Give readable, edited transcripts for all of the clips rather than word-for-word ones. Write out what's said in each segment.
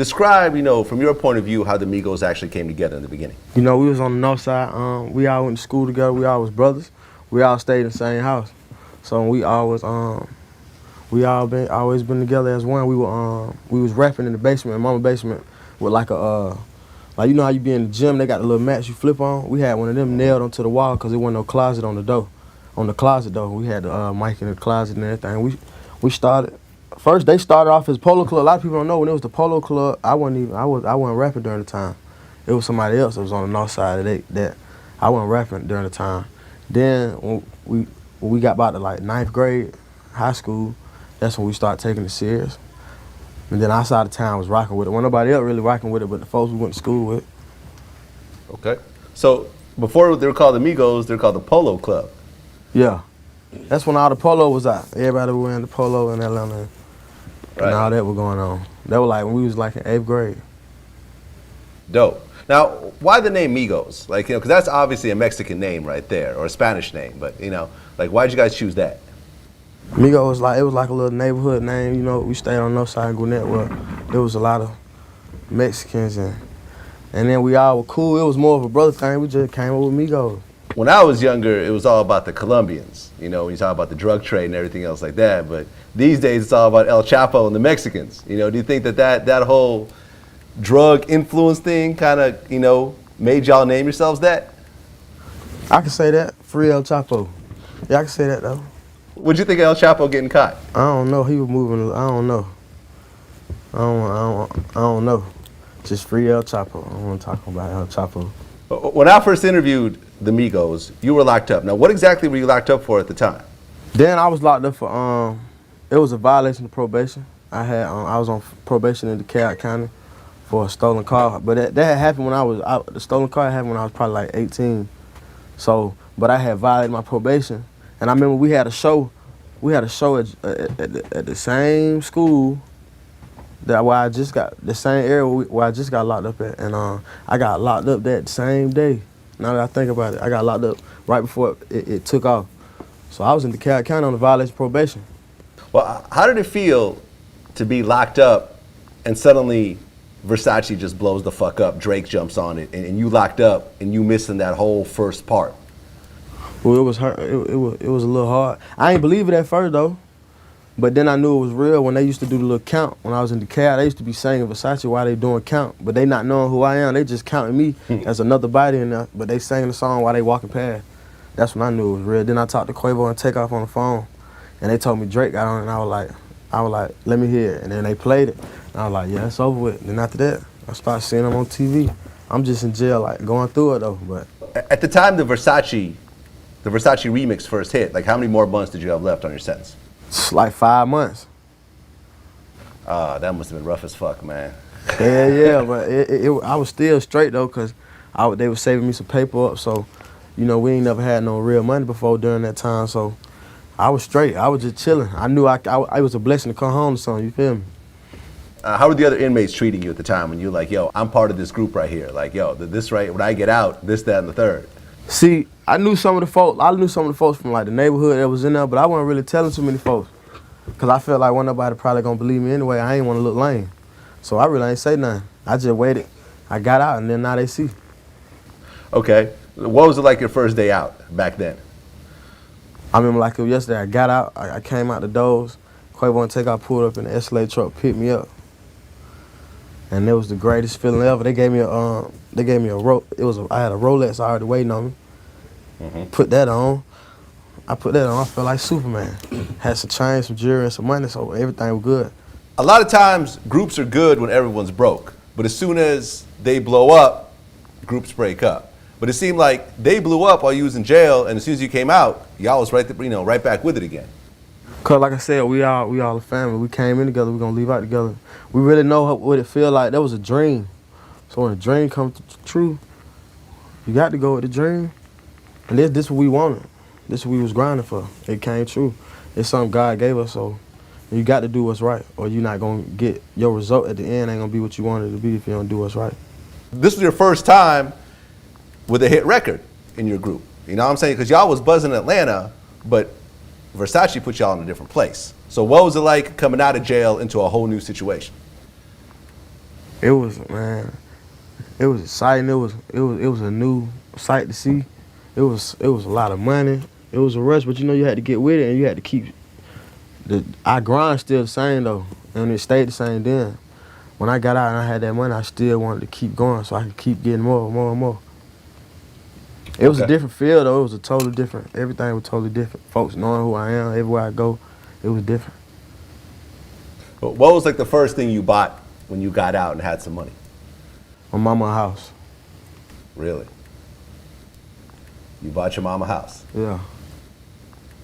Describe, from your point of view, how the Migos actually came together in the beginning. We was on the north side. We all went to school together. We all was brothers. We all stayed in the same house. So we always always been together as one. We was rapping in the basement, in mama's basement, with like a like you know how you be in the gym, they got the little mats you flip on. We had one of them nailed onto the wall because there wasn't no closet on the door. On the closet though, we had the mic in the closet and everything. We started. First, they started off as Polo Club. A lot of people don't know when it was the Polo Club. I wasn't rapping during the time. It was somebody else that was on the north side that I wasn't rapping during the time. Then when we got about to like 9th grade, high school, that's when we started taking it serious. And then outside of town was rocking with it. Wasn't nobody else really rocking with it, but the folks we went to school with. Okay. So before they were called the Migos, they were called the Polo Club. Yeah. That's when all the polo was out. Everybody was wearing the polo in Atlanta. And all that was going on. That was like when we was like in 8th grade. Dope. Now, why the name Migos? Like, because that's obviously a Mexican name right there, or a Spanish name. But like, why'd you guys choose that? Migos was like a little neighborhood name. We stayed on the north side of Gwinnett where there was a lot of Mexicans and then we all were cool. It was more of a brother thing. We just came up with Migos. When I was younger, it was all about the Colombians. When you talk about the drug trade and everything else like that. But these days, it's all about El Chapo and the Mexicans. Do you think that whole drug influence thing kind of, made y'all name yourselves that? I can say that. Free El Chapo. Yeah, I can say that, though. What'd you think of El Chapo getting caught? I don't know. He was moving. I don't know. I don't know. Just free El Chapo. I don't want to talk about El Chapo. When I first interviewed the Migos, you were locked up. Now, what exactly were you locked up for at the time? Then I was locked up for it was a violation of probation. I was on probation in DeKalb County for a stolen car, but that had happened when I was out. The stolen car happened when I was probably like 18. So, but I had violated my probation, and I remember we had a show. We had a show at the same school where I just got the same area where I just got locked up at, and I got locked up that same day. Now that I think about it, I got locked up right before it took off. So I was in DeKalb County on the violation of probation. Well, how did it feel to be locked up and suddenly Versace just blows the fuck up, Drake jumps on it, and you locked up and you missing that whole first part? Well, it was hard. It was a little hard. I ain't believe it at first though, but then I knew it was real when they used to do the little count. When I was in DeKalb, they used to be singing Versace while they doing count, but they not knowing who I am. They just counting me as another body in there, but they singing the song while they walking past. That's when I knew it was real. Then I talked to Quavo and Takeoff on the phone, and they told me Drake got on it, and I was like, let me hear it. And then they played it, and I was like, yeah, it's over with. Then after that, I started seeing them on TV. I'm just in jail, like going through it though. But at the time the Versace remix first hit, like how many more months did you have left on your sentence? it's like 5 months. That must have been rough as fuck, man. Yeah, but I was still straight though, cause they were saving me some paper up, so we ain't never had no real money before during that time, so I was straight. I was just chilling. I knew I was a blessing to come home to something. You feel me? How were the other inmates treating you at the time when you're like, yo, I'm part of this group right here? Like, yo, this right, when I get out, this, that, and the third. See, I knew some of the folks from like the neighborhood that was in there, but I wasn't really telling too many folks, cause I felt like wasn't nobody probably gonna believe me anyway. I ain't want to look lame, so I really ain't say nothing. I just waited. I got out, and then now they see. Okay, what was it like your first day out back then? I remember like it was yesterday. I got out. I came out the doors. Quavo and Takeoff pulled up in the Escalade truck, picked me up, and it was the greatest feeling ever. They gave me a I had a Rolex already waiting on me. Put that on. I put that on. I felt like Superman. Had some chains, some jewelry, and some money, so everything was good. A lot of times, groups are good when everyone's broke, but as soon as they blow up, groups break up. But it seemed like they blew up while you was in jail, and as soon as you came out, y'all was right back with it again. Cause like I said, we all a family. We came in together. We gonna leave out together. We really know what it feel like. That was a dream. So when a dream comes true, you got to go with the dream. And this what we wanted. This what we was grinding for. It came true. It's something God gave us. So you got to do what's right, or you're not gonna get your result at the end. Ain't gonna be what you wanted it to be if you don't do what's right. This was your first time with a hit record in your group. You know what I'm saying? Because y'all was buzzing Atlanta, but Versace put y'all in a different place. So what was it like coming out of jail into a whole new situation? It was, man. It was exciting. It was a new sight to see. It was a lot of money. It was a rush, but you know you had to get with it and you had to keep our grind still the same though, and it stayed the same then. When I got out and I had that money, I still wanted to keep going so I could keep getting more and more. It was a different feel though. It was a totally different. Everything was totally different. Folks knowing who I am, everywhere I go, it was different. What was like the first thing you bought when you got out and had some money? My mama's house. Really? You bought your mama a house? Yeah.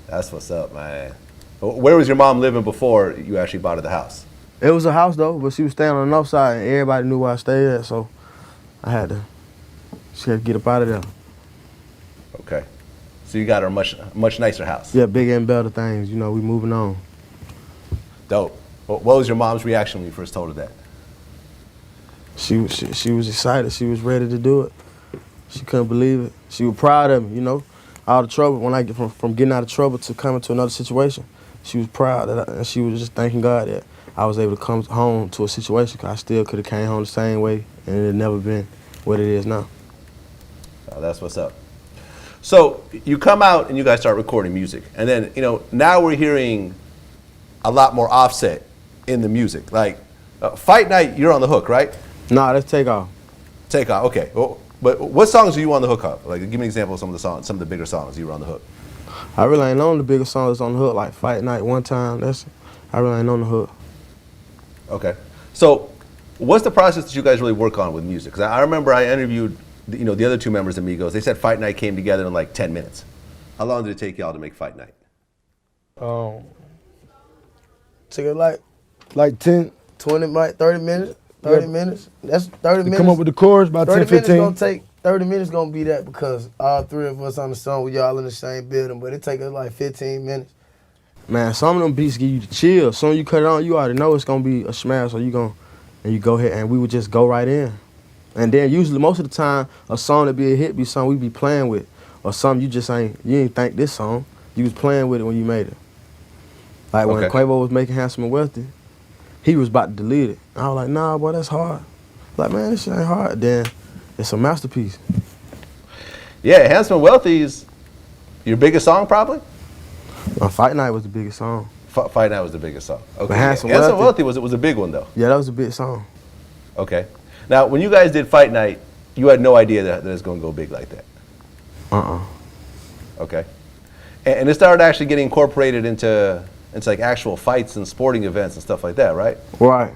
That's what's up, man. Where was your mom living before you actually bought her the house? It was a house though, but she was staying on the north side and everybody knew where I stayed at, so she had to get up out of there. Okay. So you got her a much nicer house. Yeah, bigger and better things, you know, we moving on. Dope. What was your mom's reaction when you first told her that? She was excited, she was ready to do it. She couldn't believe it. She was proud of me, you know. All the trouble, when I get from getting out of trouble to coming to another situation, she was proud and she was just thanking God that I was able to come home to a situation because I still could have came home the same way and it had never been what it is now. Oh, that's what's up. So you come out and you guys start recording music. And then, you know, now we're hearing a lot more Offset in the music. Like, Fight Night, you're on the hook, right? Nah, that's Takeoff. Takeoff, okay. Well, but what songs are you on the hook of? Like, give me an example of some of the songs, some of the bigger songs you were on the hook. I really ain't known the bigger songs on the hook, like Fight Night, One Time. I really ain't on the hook. Okay. So what's the process that you guys really work on with music? Because I remember I interviewed, you know, the other two members of Migos. They said Fight Night came together in like 10 minutes. How long did it take y'all to make Fight Night? Took it like 10, 20, like 30 minutes. 30 minutes. That's 30 minutes. Come up with the chorus about 10, 15. 30 minutes gonna be that because all three of us on the song, we all in the same building, but it take us like 15 minutes. Man, some of them beats give you the chill. Soon as you cut it on, you already know it's gonna be a smash, so you go ahead and we would just go right in. And then usually most of the time, a song that be a hit be something we be playing with, or something you ain't think this song. You was playing with it when you made it. Like when Quavo was making Handsome and Wealthy, he was about to delete it. I was like, nah, boy, that's hard. Like, man, this shit ain't hard. Then it's a masterpiece. Yeah, Handsome and Wealthy is your biggest song, probably? Fight Night was the biggest song. Fight Night was the biggest song. Okay. But Handsome and Wealthy was a big one, though. Yeah, that was a big song. Okay. Now, when you guys did Fight Night, you had no idea that it's going to go big like that. Okay. And it started actually getting incorporated into like actual fights and sporting events and stuff like that, right? Right.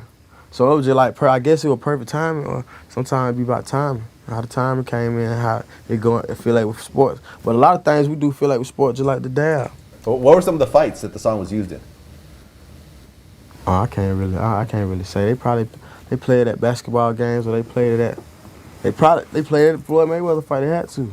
So it was just like, I guess it was perfect timing, or sometimes it be about timing. How the timing came in, how it feel like with sports. But a lot of things we do feel like with sports, just like the dab. What were some of the fights that the song was used in? I can't really say. They played at basketball games, or they played it at Floyd Mayweather fight. They had to.